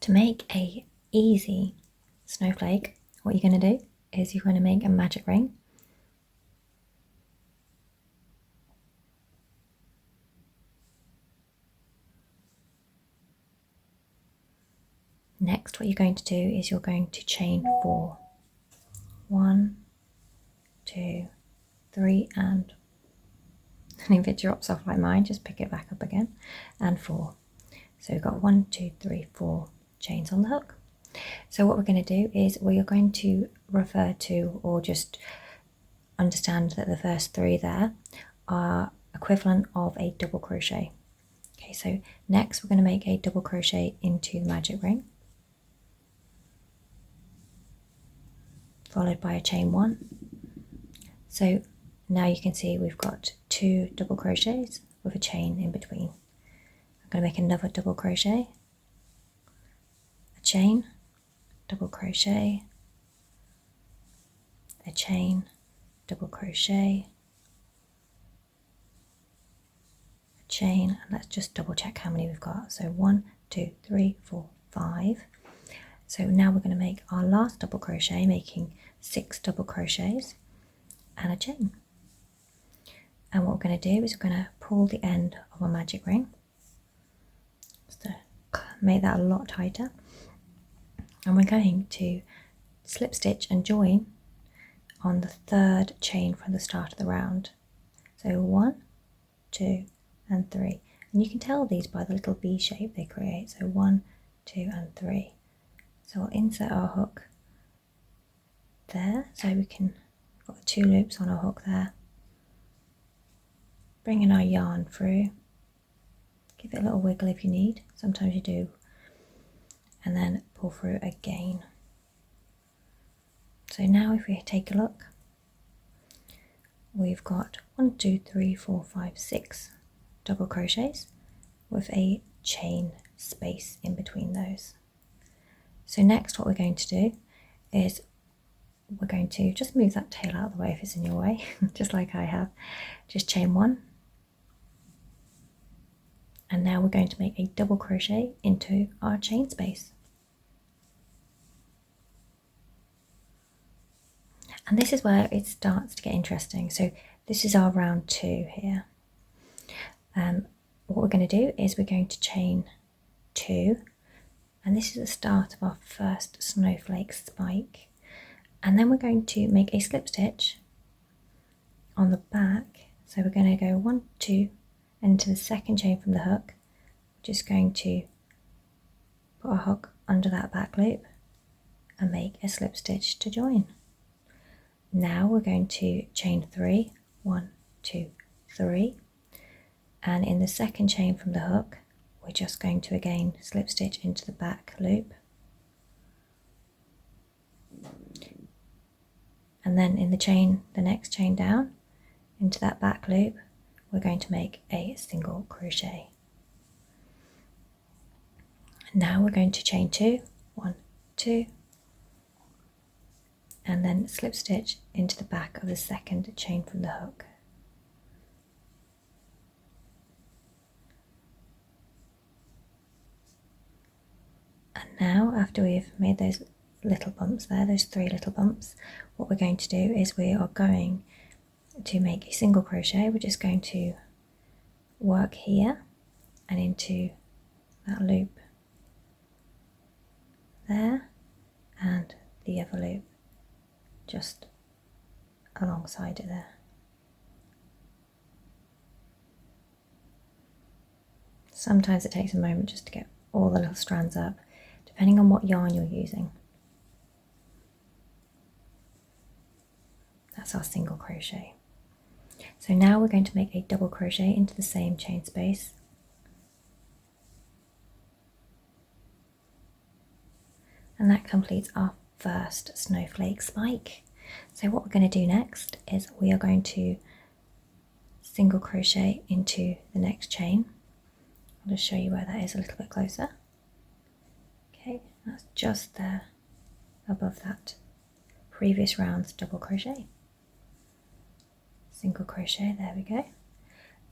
To make a easy snowflake, what you're going to do is you're going to make a magic ring. Next, what you're going to do is you're going to chain 4. 1, 2, 3, and if it drops off like mine, just pick it back up again, and 4. So we've got 1, 2, 3, 4 chains on the hook. So what we're going to do is we are going to refer to, or just understand that the first 3 there are equivalent of a double crochet. Okay, so next we're going to make a double crochet into the magic ring, followed by a chain 1. So now you can see we've got 2 double crochets with a chain in between. I'm going to make another double crochet, a chain, double crochet, a chain, double crochet, a chain, and let's just double check how many we've got. So 1, 2, 3, 4, 5. So now we're going to make our last double crochet, making 6 double crochets and a chain. And what we're going to do is we're going to pull the end of our magic ring, just to make that a lot tighter, and we're going to slip stitch and join on the 3rd chain from the start of the round. So 1, 2 and 3, and you can tell these by the little V shape they create. So 1, 2 and 3. So we'll insert our hook there, so we can got the 2 loops on our hook there. Bring in our yarn through, give it a little wiggle if you need, sometimes you do, and then pull through again. So now if we take a look, we've got 1, 2, 3, 4, 5, 6 double crochets with a chain space in between those. So next what we're going to do is we're going to just move that tail out of the way if it's in your way, just like I have. Just chain 1, and now we're going to make a double crochet into our chain space. And this is where it starts to get interesting. So this is our round 2 here. What we're going to do is we're going to chain 2, and this is the start of our first snowflake spike. And then we're going to make a slip stitch on the back. So we're going to go 1, 2, and into the 2nd chain from the hook. We're just going to put our hook under that back loop and make a slip stitch to join. Now we're going to chain 3, 1, 2, 3, and in the 2nd chain from the hook, we're just going to again slip stitch into the back loop. And then in the next chain down, into that back loop, we're going to make a single crochet. Now we're going to chain 2, 1, 2, and then slip stitch into the back of the 2nd chain from the hook. And now, after we've made those little bumps there, those 3 little bumps, what we're going to do is we are going to make a single crochet. We're just going to work here and into that loop there, and the other loop just alongside it there. Sometimes it takes a moment just to get all the little strands up, depending on what yarn you're using. That's our single crochet. So now we're going to make a double crochet into the same chain space. And that completes our first snowflake spike. So what we're going to do next is we are going to single crochet into the next chain. I'll just show you where that is a little bit closer. Okay, that's just there above that previous round's double crochet. Single crochet, there we go.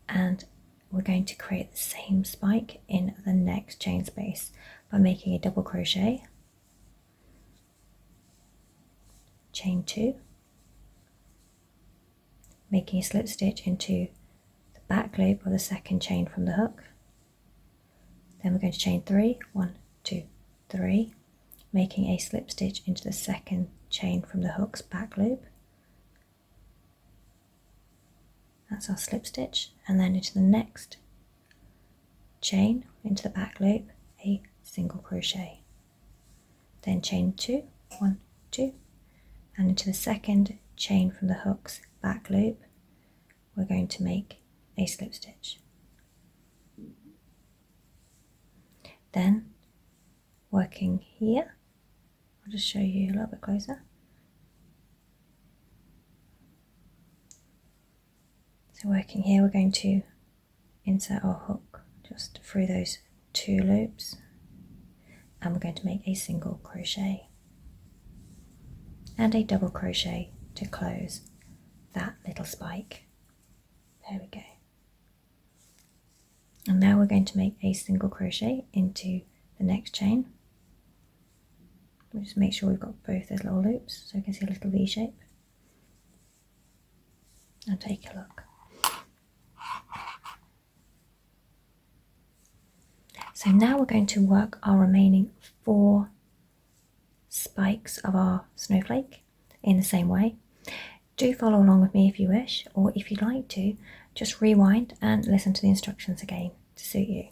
And we're going to create the same spike in the next chain space by making a double crochet, chain 2, making a slip stitch into the back loop of the second chain from the hook. Then we're going to chain 3, 1, 2, 3, making a slip stitch into the second chain from the hook's back loop. That's our slip stitch, and then into the next chain, into the back loop, a single crochet. Then chain 2, 1, 2, and into the second chain from the hook's back loop, we're going to make a slip stitch. Then working here, I'll just show you a little bit closer. So working here, we're going to insert our hook just through those 2 loops, and we're going to make a single crochet and a double crochet to close that little spike. There we go. And now we're going to make a single crochet into the next chain. We'll just make sure we've got both those little loops so we can see a little V shape. And take a look. So now we're going to work our remaining 4 spikes of our snowflake in the same way. Do follow along with me if you wish, or if you'd like to, just rewind and listen to the instructions again to suit you.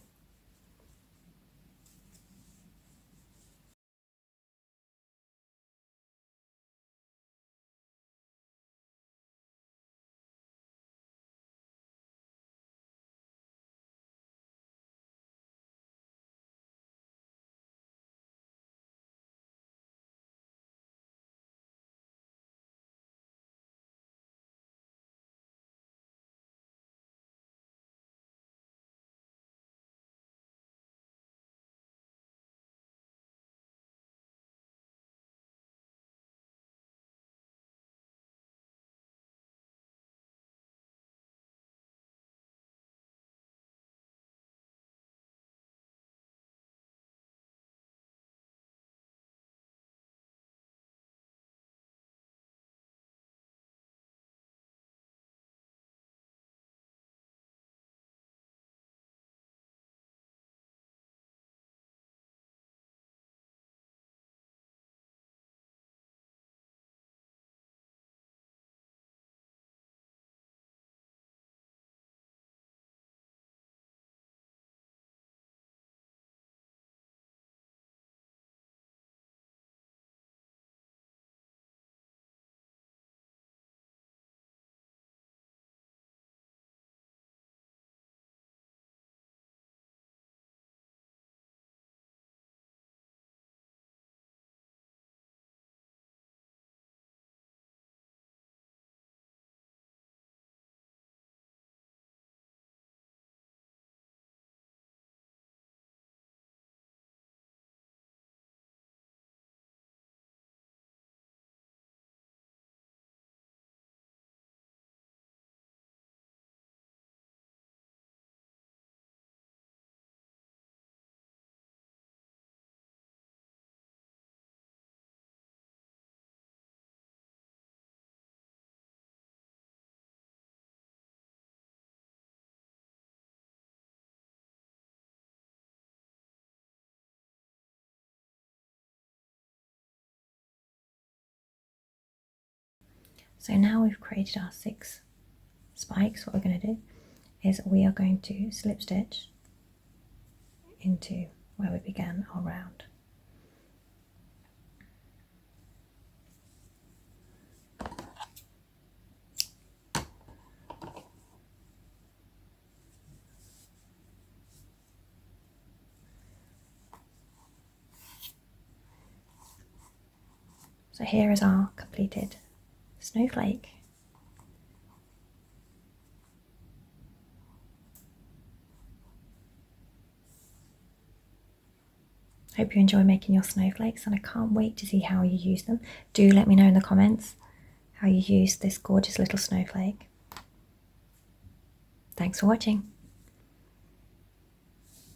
So now we've created our 6 spikes. What we're going to do is we are going to slip stitch into where we began our round. So here is our completed snowflake. Hope you enjoy making your snowflakes, and I can't wait to see how you use them. Do let me know in the comments how you use this gorgeous little snowflake. Thanks for watching.